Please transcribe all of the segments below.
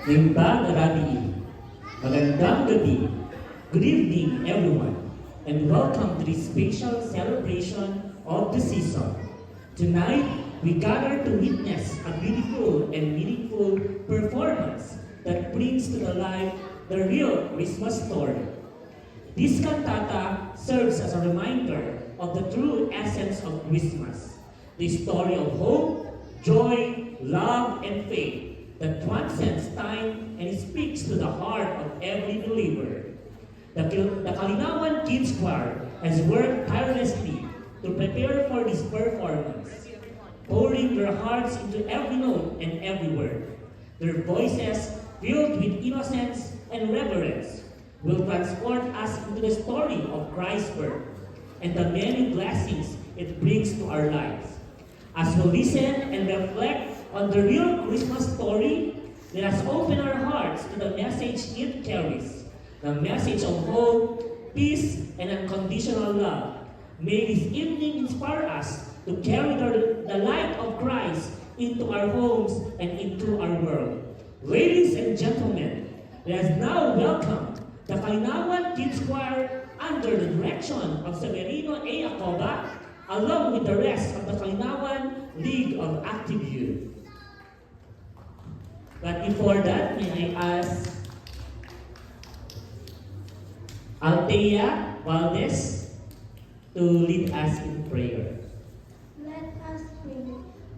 Naimbang Rabi, magandang gabi. Good evening, everyone, and welcome to this special celebration of the season. Tonight, we gather to witness a beautiful and meaningful performance that brings to the life the real Christmas story. This cantata serves as a reminder of the true essence of Christmas, the story of hope, joy, love, and faith that transcends time and speaks to the heart of every believer. The Kalinawan Kids Choir has worked tirelessly to prepare for this performance, pouring their hearts into every note and every word. Their voices, filled with innocence and reverence, will transport us into the story of Christ's birth and the many blessings it brings to our lives. As we listen and reflect on the real Christmas story, let us open our hearts to the message it carries, the message of hope, peace, and unconditional love. May this evening inspire us to carry the light of Christ into our homes and into our world. Ladies and gentlemen, let us now welcome the Kalinawan Kids Choir under the direction of Severino A. Acoba, along with the rest of the Kalinawan League of Active Youth. But before that, may I ask Althea Valdez to lead us in prayer. Let us pray.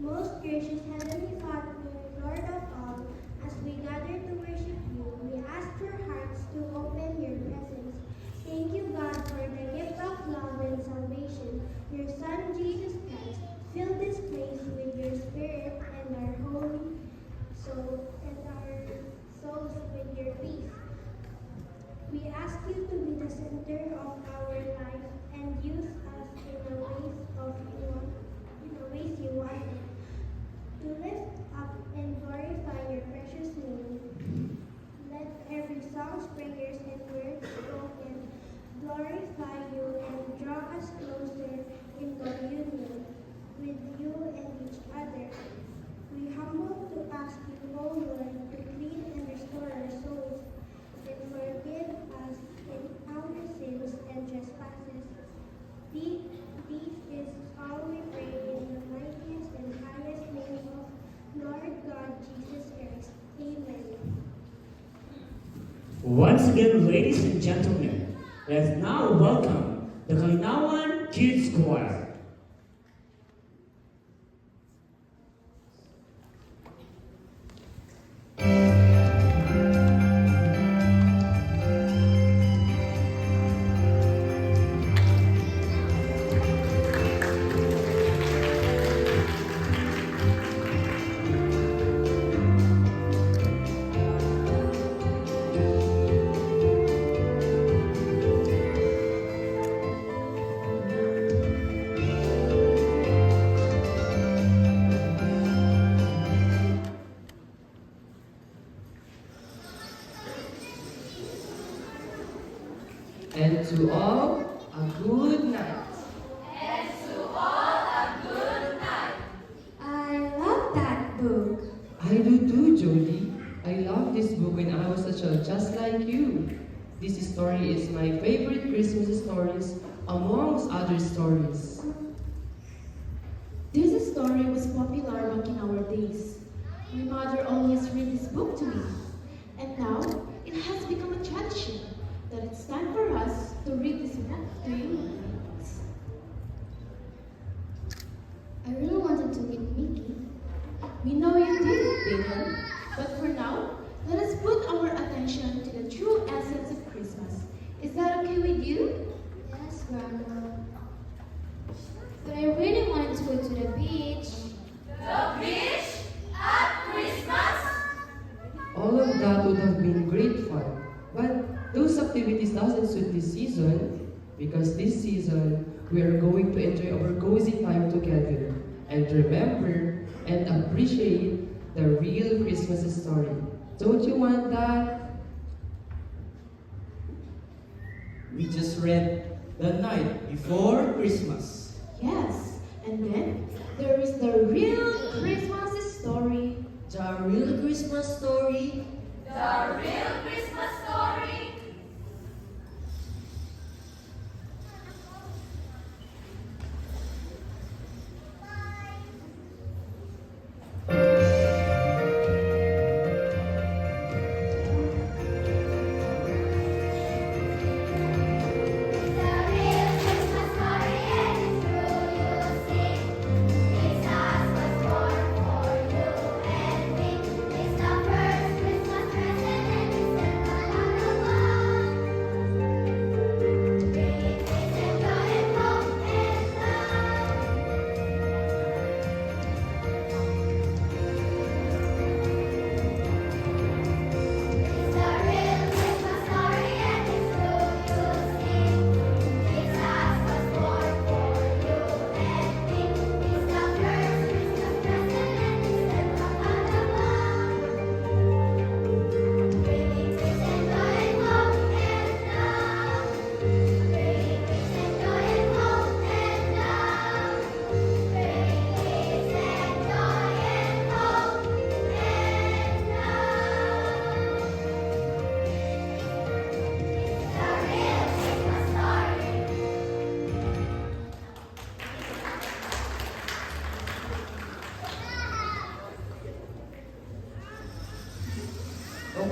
Most gracious Heavenly Father, Lord of all, as we gather to worship you, we ask your hearts to open your presence. Thank you, God, for the gift of love and salvation. Your Son, Jesus Christ, fill this place with your Spirit and our souls with your peace. We ask you to be the center of our life and use us in the ways you want it. To lift up and glorify your precious name. Let every song, prayers, and words spoken glorify you and draw us closer in communion with you and each other. We humble to ask you, O Lord, to clean and restore our souls and forgive us in our sins and trespasses. This is all we pray in the mightiest and highest name of Lord God Jesus Christ. Amen. Once again, ladies and gentlemen, let's now welcome the Kalinawan Kids Choir. And to all, a good night. I love that book. I do too, Jody. I loved this book when I was a child, just like you. This story is my favorite Christmas stories amongst other stories. This story was popular back in our days. My mother always read this book to me. And now, it has become a tradition that it's time for us to read this book to you. I really wanted to meet Mickey. We know you did, Baden. But for now, let us put our attention to the true essence of Christmas. Is that okay with you? Yes, Grandma. But I really wanted to go to the beach. All of that would have been great fun. But those activities doesn't suit this season because this season we are going to enjoy our cozy time together and remember and appreciate the real Christmas story. Don't you want that? We just read The Night Before Christmas. Yes. And then, there is the real Christmas story. The real Christmas story,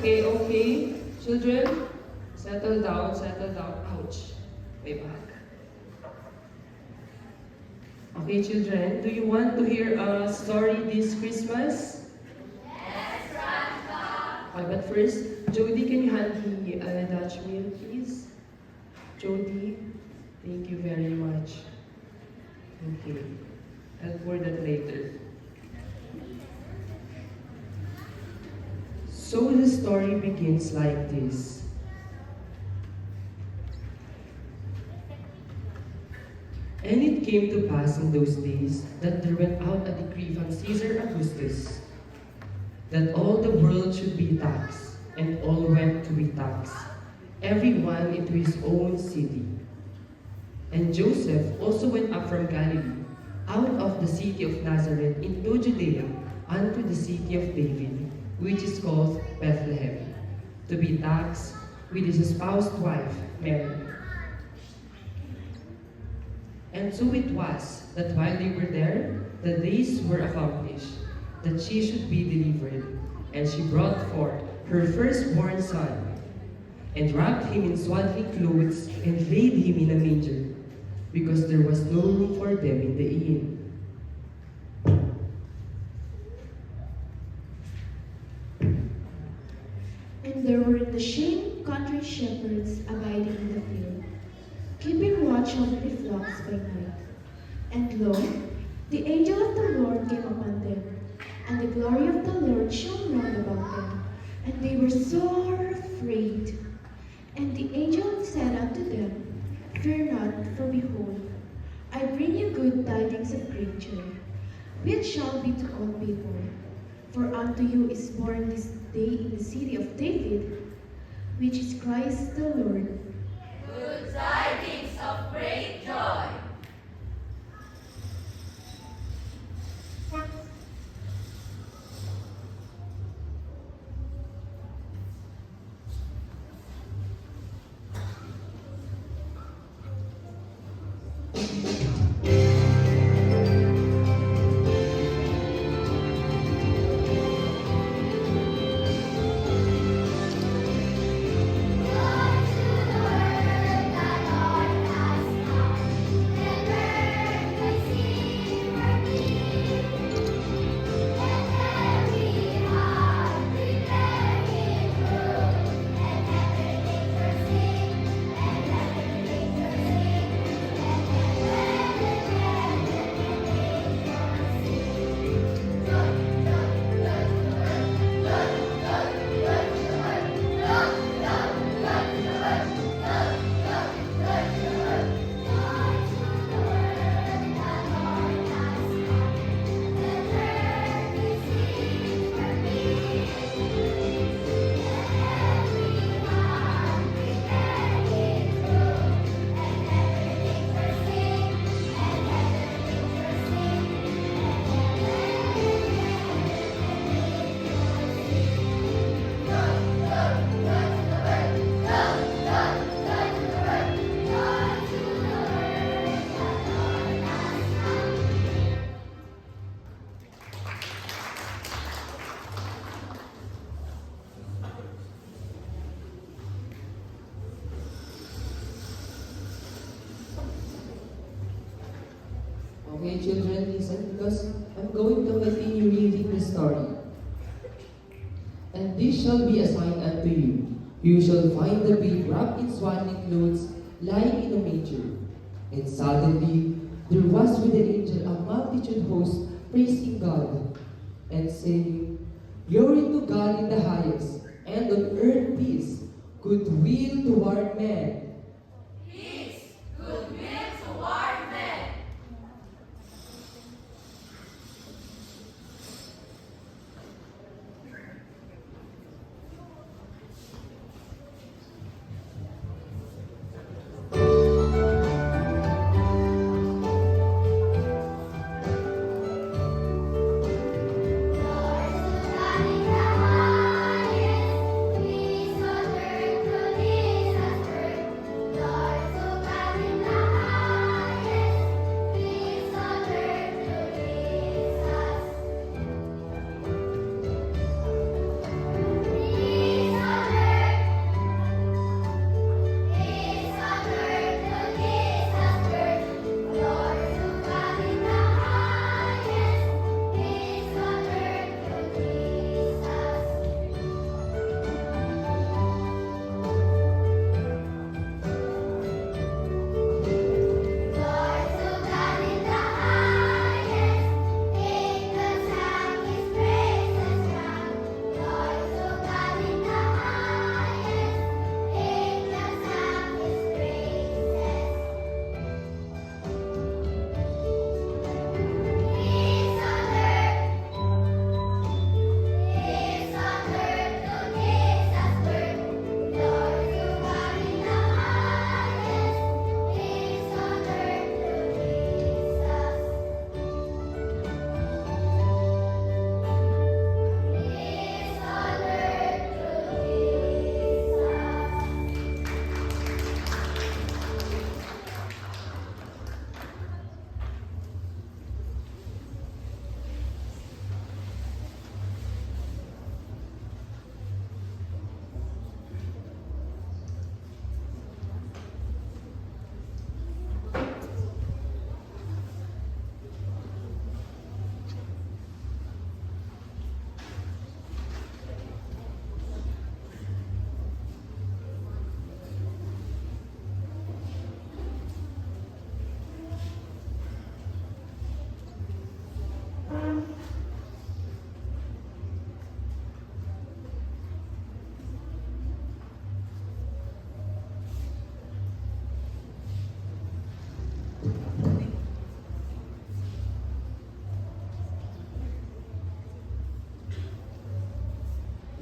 Okay, okay. Children, settle down, settle down. Ouch. My back. Okay, children, do you want to hear a story this Christmas? Yes, Grandpa. But first, Jody, can you hand me a Dutch meal, please? Jody, thank you very much. Okay, I'll pour that later. So the story begins like this. And it came to pass in those days that there went out a decree from Caesar Augustus that all the world should be taxed, and all went to be taxed, every one into his own city. And Joseph also went up from Galilee, out of the city of Nazareth into Judea, unto the city of David, which is called Bethlehem, to be taxed with his espoused wife, Mary. And so it was that while they were there, the days were accomplished, that she should be delivered. And she brought forth her firstborn son, and wrapped him in swaddling clothes, and laid him in a manger, because there was no room for them in the inn. And there were in the same country shepherds abiding in the field, keeping watch over the flocks by night. And lo, the angel of the Lord came upon them, and the glory of the Lord shone round about them, and they were sore afraid. And the angel said unto them, Fear not, for behold, I bring you good tidings of great joy, which shall be to all people. For unto you is born this day in the city of David, which is Christ the Lord. Good tidings of great joy. Joy to the world, the Lord has come. children, listen because I'm going to continue reading the story. And this shall be a sign unto you. You shall find the babe wrapped in swaddling clothes, lying in a manger. And suddenly there was with the angel a multitude host praising God, and saying, Glory to God in the highest, and on earth peace, goodwill toward men. Peace, goodwill toward men. Peace on earth to Jesus' birth. Lord, so God in the highest. Peace on earth to Jesus. Peace on earth. Peace on earth to Jesus' birth. Lord, so God in the highest. Peace on earth to Jesus. Lord, so God in the highest, angels sing His praises round. Lord, so God in the highest, angels sing His praises. Peace on earth, peace on earth to Jesus' birth. Lord, so God in the highest, peace on earth to Jesus. Peace on earth to Jesus.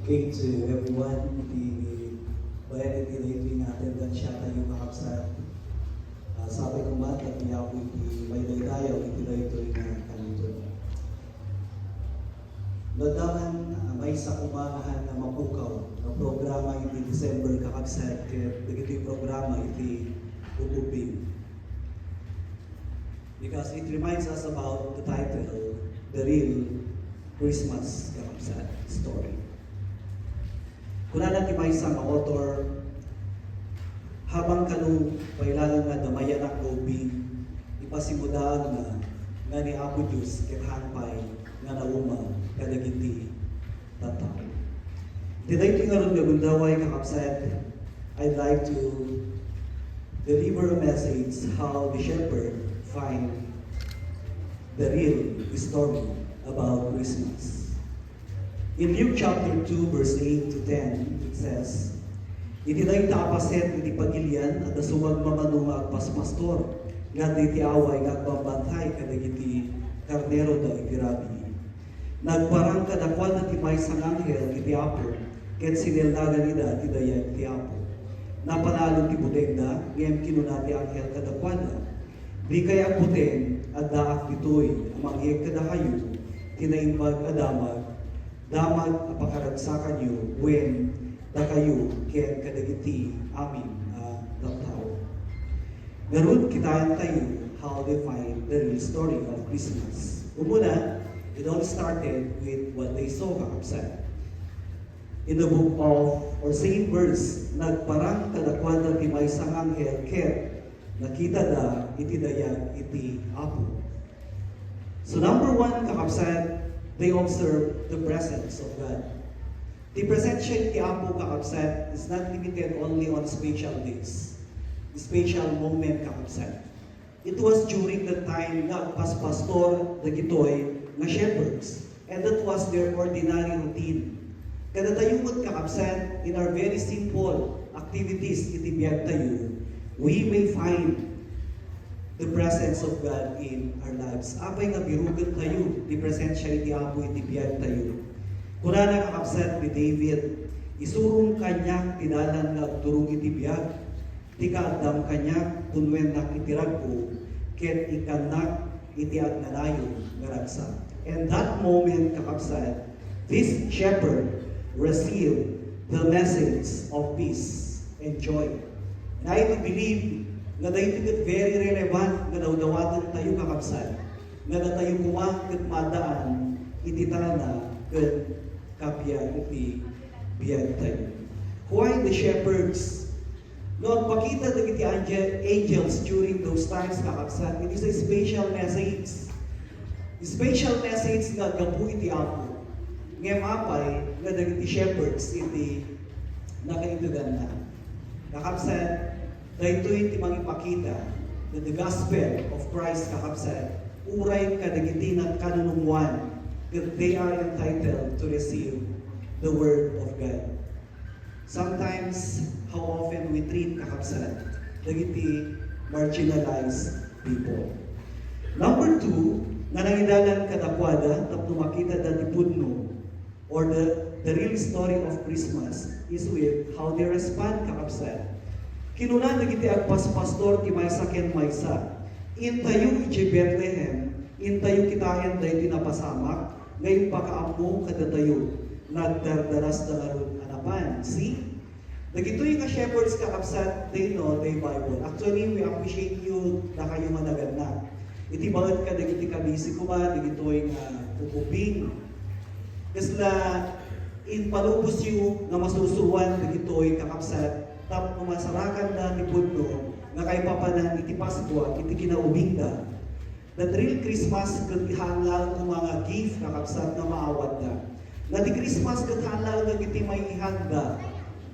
Okay, to everyone, bayan iti natin dan siya tayo kakabsat. Sabi ko mat at niya ako may daydayaw iti daytoy nga kanito. Nadaman may sa kumakahan na mapukaw na programa iti December kakabsat kaya iti programa iti ububing. Because it reminds us about the title, The Real Christmas kakabsat Story. Kuna natin may isang author, habang kanu pailalang nga damayan ang ubing, ipasimudaan nga ni Apo Diyos kithanpay nga nauma kadagiti tataw. Today ito nga rin gabundaway kakapsat, I'd like to deliver a message how the shepherd find the real story about Christmas. In Luke chapter 2, verse 8 to 10, it says, Iti day tapaset iti pagilian at sumag mamanunga at paspastor, nga iti away nga agbabantay kadagiti karnero da iti rabi. Nagparang kadakwan at imay sang anghel iti apo, ket sinilnagan ida iti daya iti apo. Napanalo ti budegda, ngayam kinunati anghel kadakwan. Di kaya puten at daak ditoy, amangyeg kadakayo, tinaimbag adamag, damag apakaragsakan yu, when da kayo ken kadagiti amin laptaw. Garud kitaan tayo how they find the real story of Christmas. Umuna, it all started with what they saw kakabsat. In the book of, or same verse, nagparang kadakwan ti may sang anghel ket nakita da iti dayag iti apo. So number one, kakabsat, they observe the presence of God. The presence ti Apo, kakabsat, is not limited only on special days, special moment, kakabsat. It was during the time na pastor, dagitoy, na shepherds, and that was their ordinary routine. Kada tayo magkakabsat in our very simple activities iti biyag tayo, we may find the presence of God in our lives. Apay nga birugan tayo, di presensya iti Apo iti biyag tayo. Kuna nakakabsat ni David, isurong kanya tinalan nga turong iti biyag, ti kaadam kanya kunwen nak itirag ko, ket ikanak iti agnanayon nga ragsa. And that moment, kakabsat, this shepherd received the message of peace and joy. And I believe nga dahil ito very relevant nga dawdawatan tayo, kakabsat, nga na tayo kumang kat madaan iti tana kat kapya iti biyag tayo. Why the shepherds? Lord, pakita ng iti angels during those times, kakabsat, it is a special message. Special message nga gapu iti Apo. Ngayon mapay nga iti shepherds iti nakaitugan na. Kakabsat, dahito iti mangipakita na the gospel of Christ, kakabsat, uray kadagiti ng kanunumuan that they are entitled to receive the word of God. Sometimes, how often we treat, kakabsat, dagiti marginalized people. Number two, nga nangidalan kadakwada tapno makita dati pudno or the real story of Christmas is with how they respond, kakabsat. Kinunan dagiti agpas-pastor ti maysa ken maysa. Intayo iti Bethlehem, intayo kitaen daytoy napasamak, ngayon pakaammo kadatayo nagdardaras dangarod anapan. See? Dagitoy nga shepherds, kakabsat, they know the Bible. Actually, we appreciate you na kayo managanda. Iti bawat ka dagiti kabisi ko ba, dagitoy nga pupuping. Kasla, in palubos yu nga masusuwan dagitoy kakabsat, tap masarakan na ni Budno, nga kay papanan iti Pasko, iti kinaubingda. That real Christmas, katihanlang ng mga gift, kakabsat, na maawad na. Na di Christmas, katihanlang ng iti may ihanda,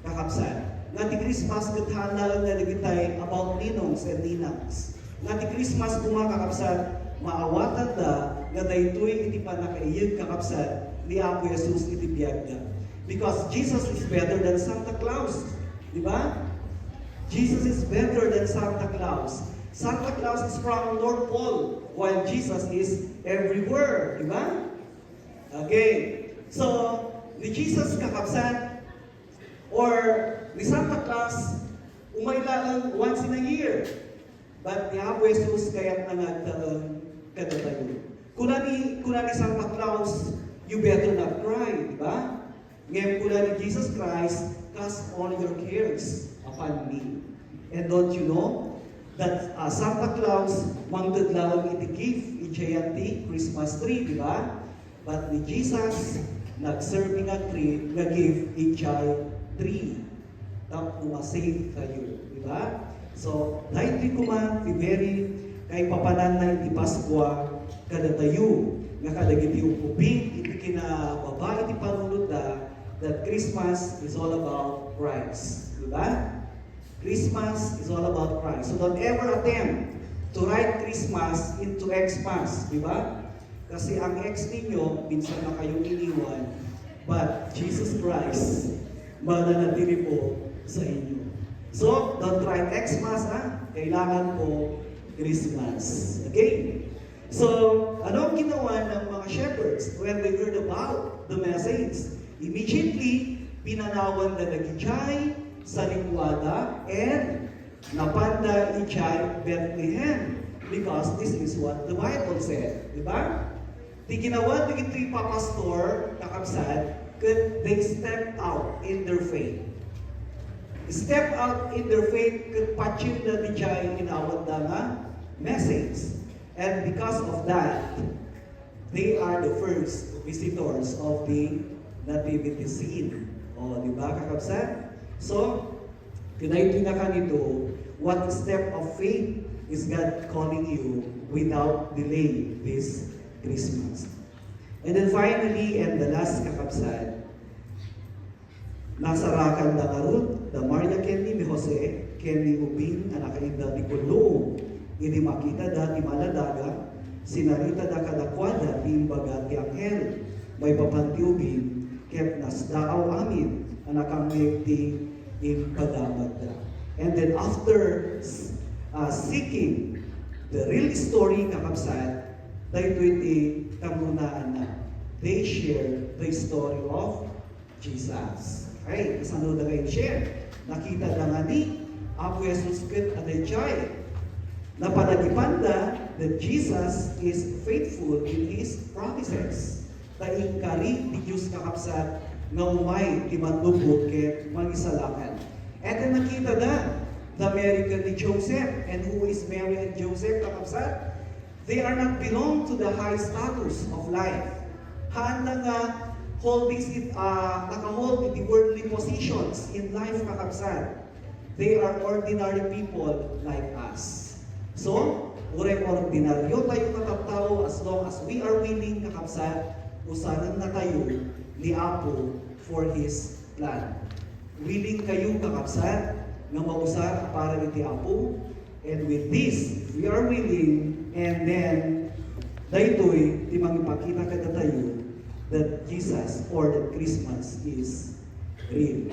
kakabsat. Na di Christmas, katihanlang na nagitay about ninongs and ninangs. Na di Christmas, kakabsat, maawatan da, na daytoy iti panakaiyag, kakabsat, ni Apo Jesus iti biyagda. Because Jesus is better than Santa Claus. Di ba? Jesus is better than Santa Claus. Santa Claus is from North Pole, while Jesus is everywhere. Di ba? Okay. So, ni Jesus kakabsat, or ni Santa Claus, umaylaan once in a year. But ni Apo Jesus kaya't nangagtaon kadatayo. Kuna ni Santa Claus, you better not cry. Di ba? Ngayon kuna ni Jesus Christ, cast all your cares upon me. And don't you know that Santa Claus mangdadlaw iti gift ijayanti Christmas tree, di ba? But ni Jesus nagserve nga tree nga gift ijay tree. Tap save tayo, di ba? So, dahil di kuman ti very kay papanan na iti Pasko kada tayo nga kadagiti upubing iti kinababa iti panunod that Christmas is all about Christ. Diba? Christmas is all about Christ. So don't ever attempt to write Christmas into Xmas. Diba? Kasi ang X ninyo, minsan na kayong iniwan, but Jesus Christ, mananatili po sa inyo. So, don't write Xmas, ha? Kailangan po Christmas. Okay? So, ano ang ginawa ng mga shepherds when they heard about the message? Immediately, pinanawan na nagijay sa likwada and napanda ijay Bethlehem because this is what the Bible said. Diba? Di ginawa ng ito'y papastor kakabsat could they step out in their faith. Step out in their faith could patsin na dijay inawad na nga message. And because of that, they are the first visitors of the nativity scene. O, di ba, kakabsat? So, pinayutin na ka nito, what step of faith is God calling you without delay this Christmas. And then finally, and the last kakabsat, nasarakan da karut, da Maria Kenny mi Jose, Kenny Ubing, anak da ni Kulong, ini makita da ti maladaga, sinarita da kadakwada, ti imbaga ti Anghel, may papanti ubing, ket nasdaaw amin, anak ang ti impadamag da. And then after seeking the real story kakabsat, dahito iti kamunaan na they share the story of Jesus. Okay, kasano na kayo share? Nakita na nga ni Apo Jesus ket adaychay na panagipanda that Jesus is faithful in His promises. Taingkari ti Diyos kakabsat nga umay ti manlubot ket mangisalakan. And then nakita na the miracle ni Joseph. And who is Mary and Joseph kakabsat? They are not belong to the high status of life. Handa nga nakahold the worldly positions in life kakabsat. They are ordinary people like us. So, urek ordinaryo tayo katatao as long as we are willing kakabsat, usanan na tayo ni Apo for His plan. Willing kayo kakabsat nga mausar para iti Apo. And with this, we are willing, and then daytoy ti mangipakita kada tayo that Jesus or that Christmas is real.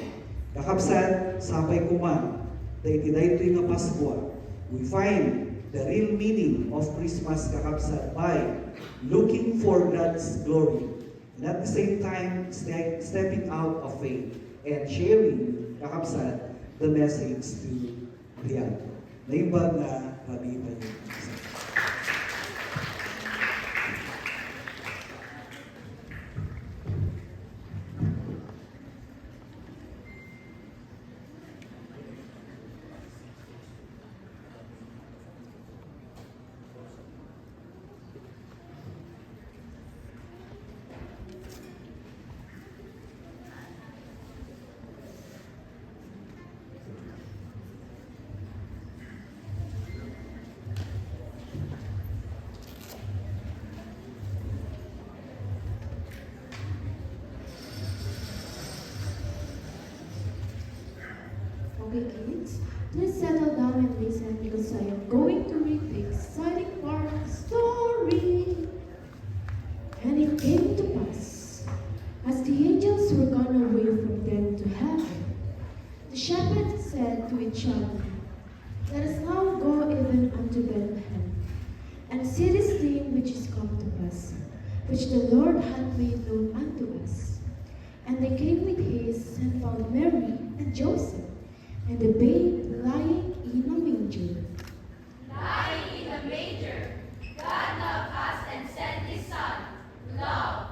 Kakabsat, sapay kuman, daytoy nga Pasko, we find the real meaning of Christmas kakabsat by looking for God's glory, and at the same time stepping out of faith and sharing kakabsat the message to the other. Naimbag na rabi pa yun. Okay, kids, please settle down and listen because I am going to read the exciting part of the story. And it came to pass, as the angels were gone away from them to heaven, the shepherds said to each other, "Let us now go even unto Bethlehem, and see this thing which is come to pass, which the Lord hath made known unto us." And they came with haste and found Mary and Joseph, and the babe lying in a manger. Lying in a manger, God loved us and sent His Son. Love.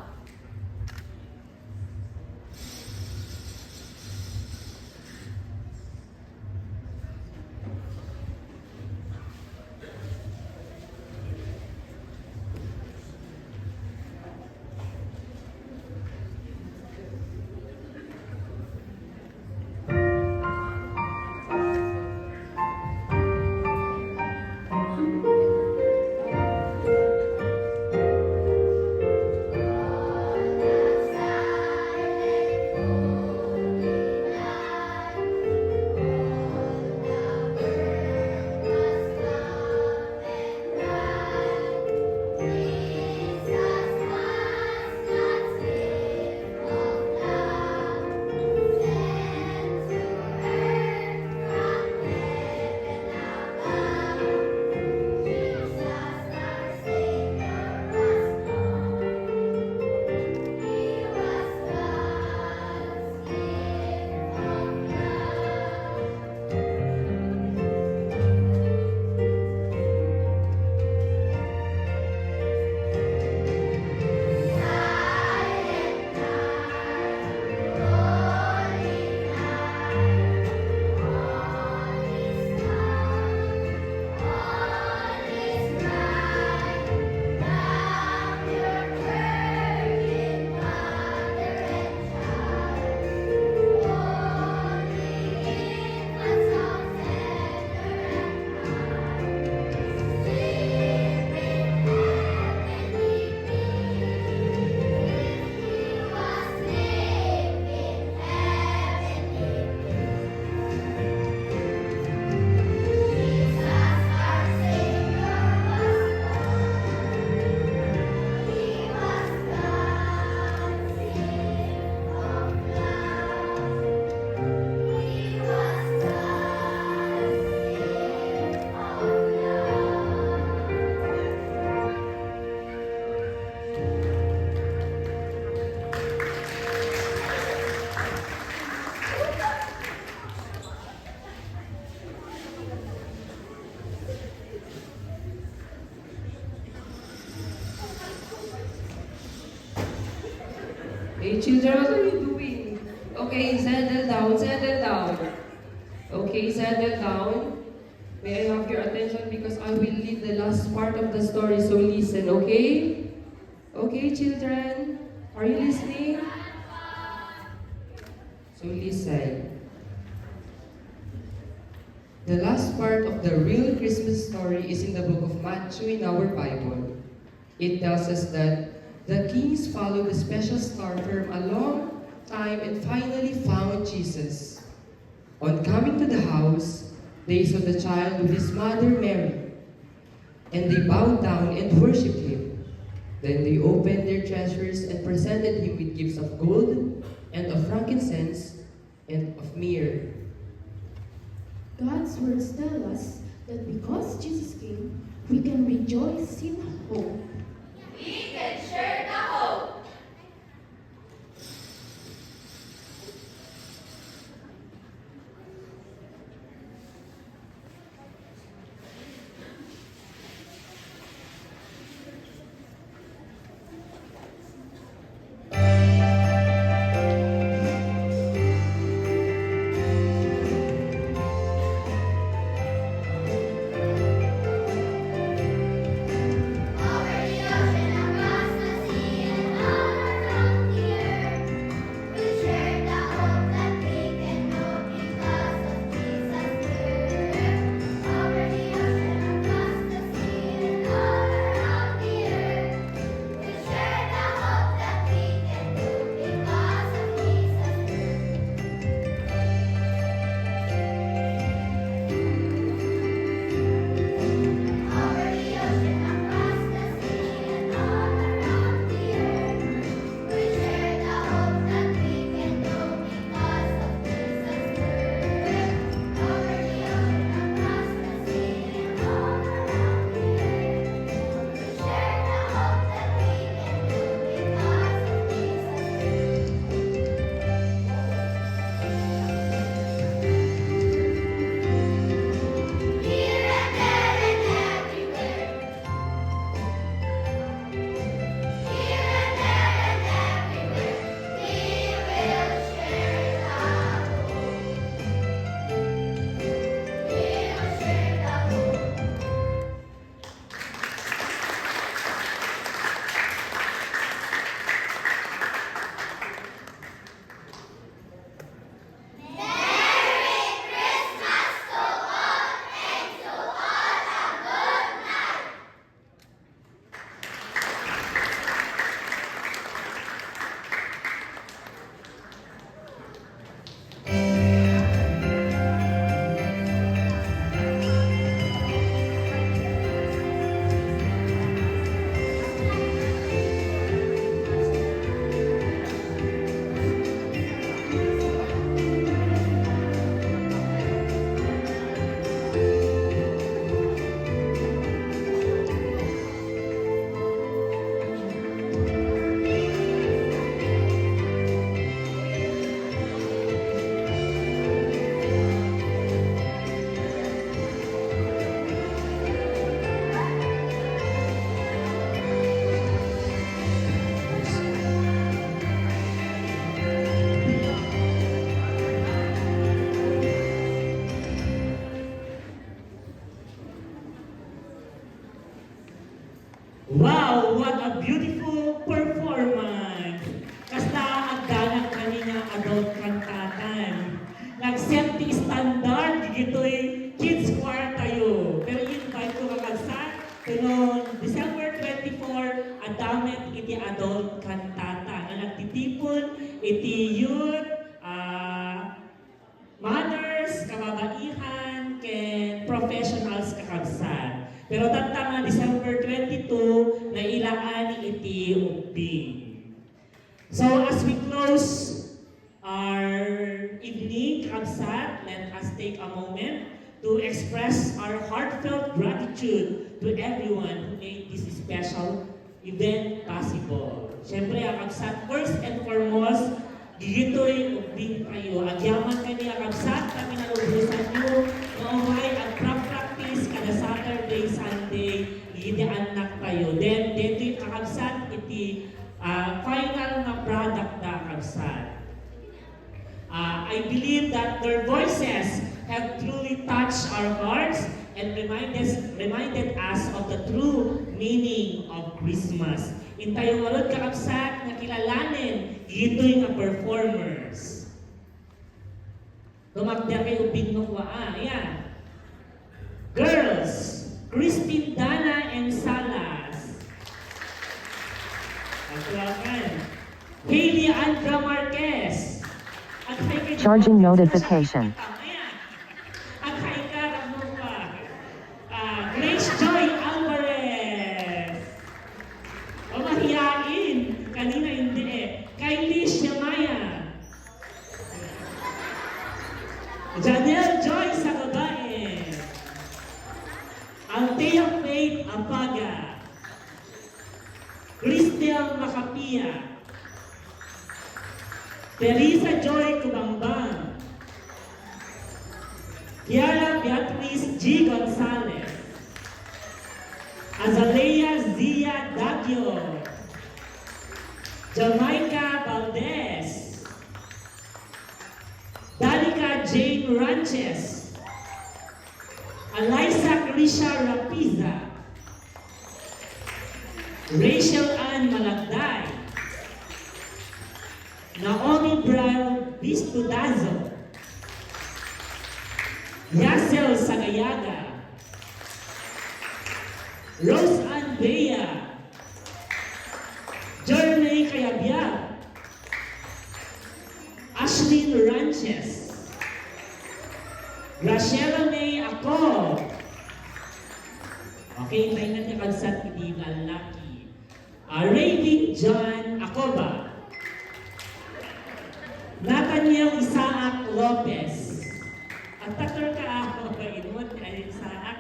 Okay, children, what are you doing? Okay, settle down, settle down. Okay, settle down. May I have your attention because I will lead the last part of the story, so listen, okay? Okay, children, are you listening? So listen. The last part of the real Christmas story is in the book of Matthew in our Bible. It tells us that the kings followed the special star for a long time and finally found Jesus. On coming to the house, they saw the child with his mother Mary, and they bowed down and worshipped him. Then they opened their treasures and presented him with gifts of gold and of frankincense and of myrrh. God's words tell us that because Jesus came, we can rejoice in hope. We can share the hope. Wow, what a beautiful performance! Kasta agdanan kanina adult kantatan. Nag-set the standard, gito'y kids choir tayo. Pero invite ko kakagsan, noong December 24, adamet iti adult kantata. Na nagtitipon iti youth, mothers, kababaihan, ken professionals kakagsan. Pero tanta nga December 22 na ilaan iti ubing. So as we close our evening kakagsan, let us take a moment to express our heartfelt gratitude to everyone who made this special event possible. Siyempre, kakagsan, first and foremost, gito'y ubing kayo. Agyaman kami kakagsan, kami nalubusan nyo. Noongay, ang practice kada Saturday, Sunday, anak tayo. Then, dito'y kakagsan, iti final na product na I believe that their voices have truly touched our hearts and reminded us of the true meaning of Christmas. Intayong alod kakabsat na kilalanin gito'y nga performers. Tumagda kayo binukwa. Ayan. Girls, Christine Dana and Salas. Aglakan. Hailey Andra Marquez. At kay Charging notification. Ayan. At kay Karamukwa. Grace Joy Alvarez. O mahiyain. Kanina hindi eh. Kay Liz Yamaya. Janelle Joy sa babae. Althea Faith Apaga. Cristel Macapia. Teresa Joy Kubambang. Kiara Beatriz G. Gonzalez. Azalea Zia Dagyo. Jamaica Valdez. Danica Jane Ranches. Eliza Krisha Rapiza. Rachel Ann Malagday. Naomi Brown Bistudazo. Yasel Sagayaga. Rose Ann Bea. Jeremy Kayabia. Ashlyn Ranches. Graciela May Ako. Okay, tayo na niya kansat hindi lalaki. Raven John Acoba. Nathaniel Isaac Lopez. At takar ka ako, inwot ni Isaac.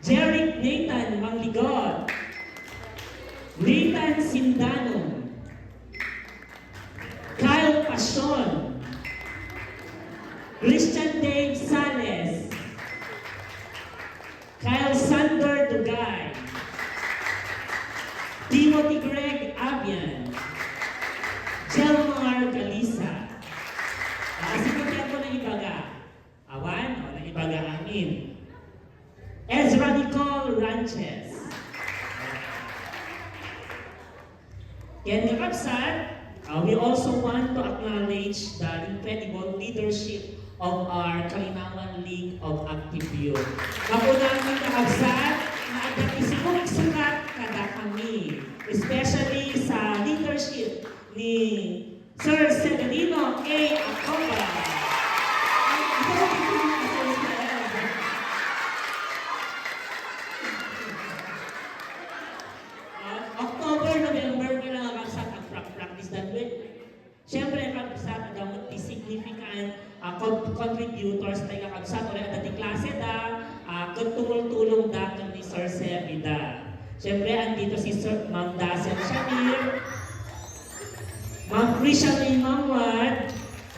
Jeric Nathan Mangligot. Nathan Sindano. Kyle Pasion. Christian Dave Sales. Kyle Sander Dugay. Timothy Greg Abian. Jelmar Galisa. Sinutin ko na ibaga. Awan o na ibaga amin. Ezra Nicole Ranches. Ken Kapsat, we also want to acknowledge the incredible leadership of our Kalinawan League of Active Youth. Mapunang ng kakabsat na agad isimong sukat kada kami, especially sa leadership ni Sir Severino A. Acoba. October, November, kailangan kakabsat ang practice that way. Siyempre, kakabsat ang significant contributors tayo kakabsat ulit at ating klase da tumulong dato ni Sir Sebida. Siyempre, andito si Sir Ma'am Dassel Shamir, Ma'am Krisha May Mamwad,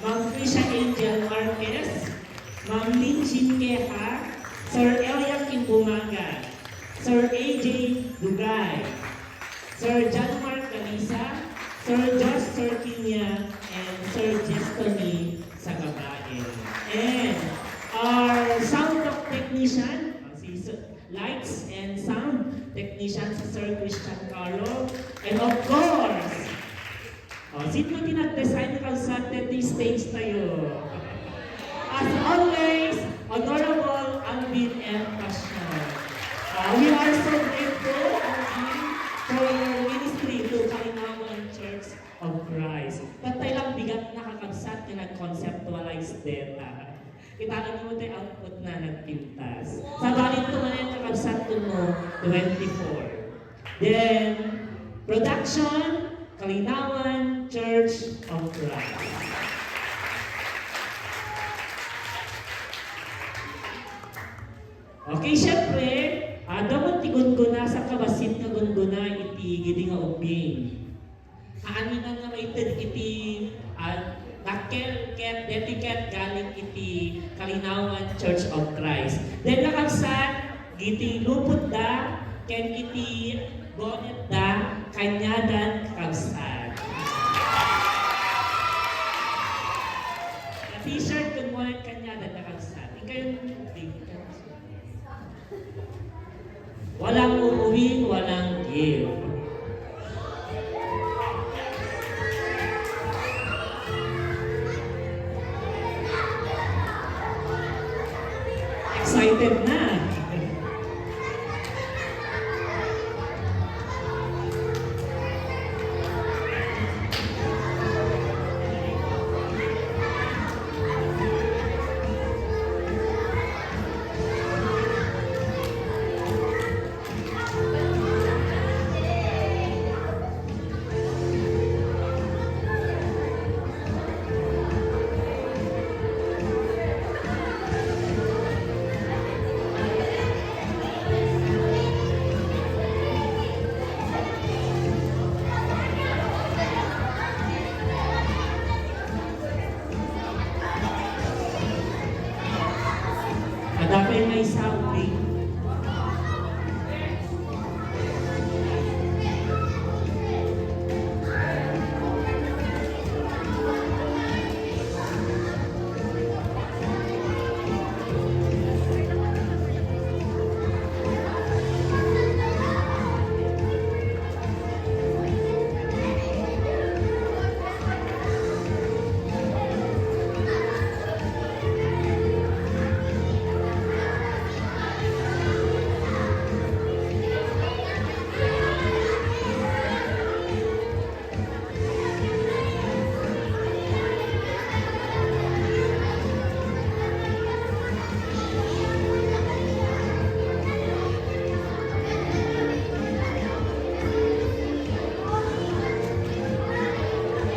Ma'am Krisha Angel Marquez, Ma'am Lin Chin Keha, Sir Eliakim Bumangan, Sir AJ Dugay, Sir John Mark Galisa, Sir Josh Serkinia, and Sir Jestony Sagabain. And our sound technician, si lights and sound technician si Sir Christian Carlo. And of course, sino tinag-design ng kalsate di stage tayo? As always, Honorable Alvin M. Passion. We are so grateful, Alvin, for your ministry to Kalinawan Church of Christ. Tatay lang bigat na kakabsat na nag-conceptualize din. Kita mo tayo output na nagpintas. Sa balit ito na yung kakabsat mo 24. Then, production, Kalinawan Church of Christ. Okay, syempre, dapat tigun-guna sa kabasit na gunduna iti gidi nga ubing. Haaninan nga may iti ket etiket galing iti Kalinawan Church of Christ. Then nakabsat, giti lupot da, ken iti bonnet da, kanyadan kabsat. t-shirt kung mo kanya dadakagsan. Ikayon, walang uuwin, walang give. Excited na. Dapat may something.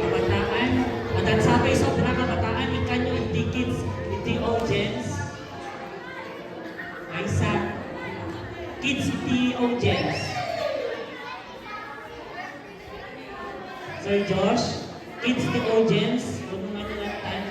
Kabataan, at sabay sobrang kabataan, ikanyo iti kids, iti audience. Ay sa kids iti audience. Sir Josh, kids iti audience, kung mga nilatan.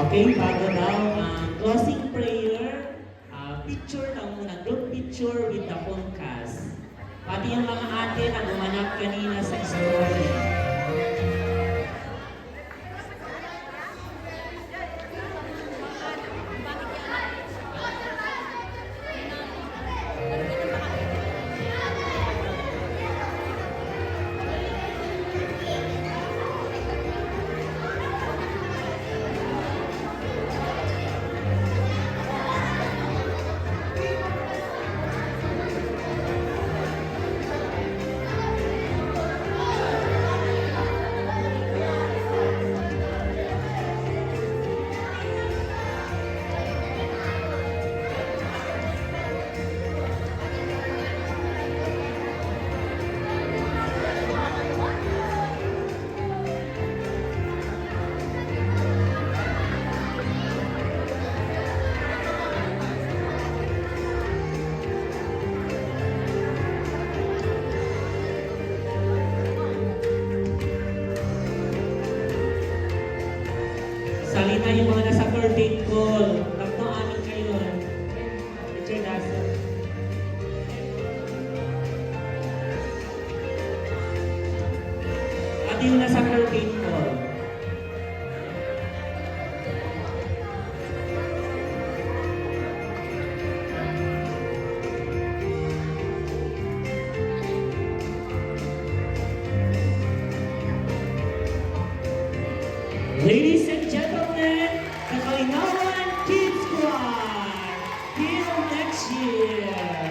Okay, bago daw ang closing prayer, picture lang muna, group picture with the podcast. Pati yung mga ate na gumanap kanina sa story. na yung mga nasa curtain call. Nagpaamin kayo. Richard Asa. At yung nasa curtain call. Ladies and gentlemen, the Kalinawan Kids Choir, till next year.